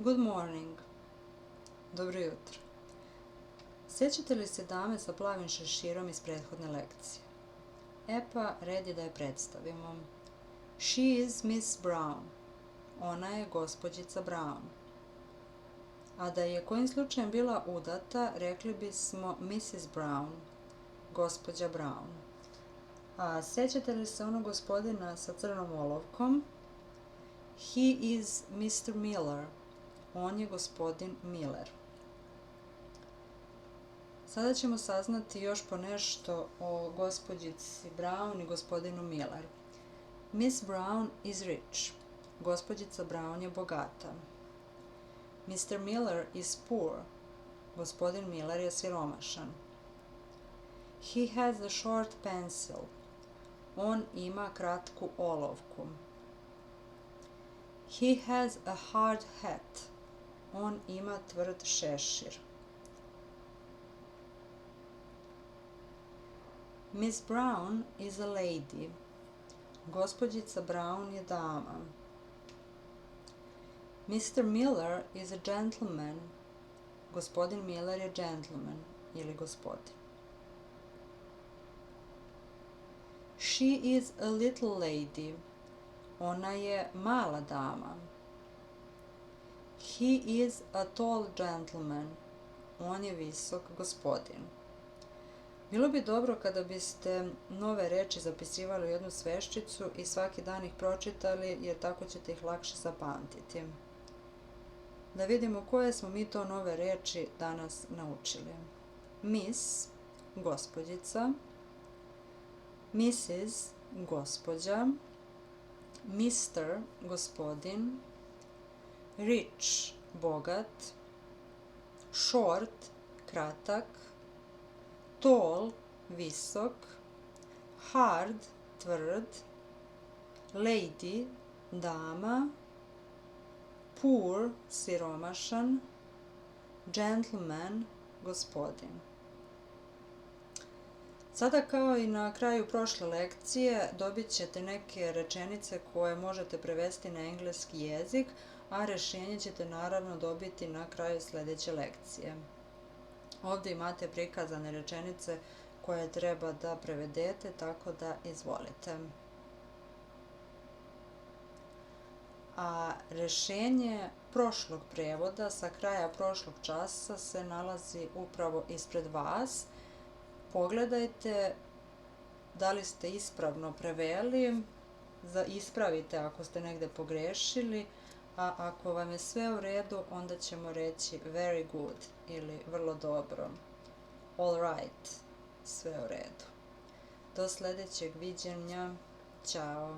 Good morning. Dobro jutro. Sjećate li se dame sa plavim šeširom iz prethodne lekcije? Pa, red je da je predstavimo. She is Miss Brown. Ona je gospođica Brown. A da je kojim slučajem bila udata, rekli bismo Mrs. Brown, gospođa Brown. A sjećate li se onog gospodina sa crnom olovkom? He is Mr. Miller. On je gospodin Miller. Sada ćemo saznati još ponešto o gospođici Brown i gospodinu Miller. Miss Brown is rich. Gospođica Brown je bogata. Mr. Miller is poor. Gospodin Miller je siromašan. He has a short pencil. On ima kratku olovku. He has a hard hat. On ima tvrd šešir. Miss Brown is a lady. Gospođica Brown je dama. Mr. Miller is a gentleman. Gospodin Miller je gentleman ili gospodin. She is a little lady. Ona je mala dama. He is a tall gentleman. On je visok gospodin. Bilo bi dobro kada biste nove reči zapisivali u jednu sveščicu i svaki dan ih pročitali, jer tako ćete ih lakše zapamtiti. Da vidimo koje smo mi to nove reči danas naučili. Miss, gospođica. Mrs, gospođa. Mr, gospodin. Rich, bogat. Short, kratak. Tall, visok. Hard, tvrd. Lady, dama. Poor, siromašan. Gentleman, gospodin. Sada, kao i na kraju prošle lekcije, dobit ćete neke rečenice koje možete prevesti na engleski jezik, a rešenje ćete naravno dobiti na kraju sledeće lekcije. Ovdje imate prikazane rečenice koje treba da prevedete, tako da izvolite. A rešenje prošlog prevoda sa kraja prošlog časa se nalazi upravo ispred vas. Pogledajte da li ste ispravno preveli, ispravite ako ste negde pogrešili, a ako vam je sve u redu, onda ćemo reći very good ili vrlo dobro. All right, sve u redu. Do sledećeg viđenja. Ćao.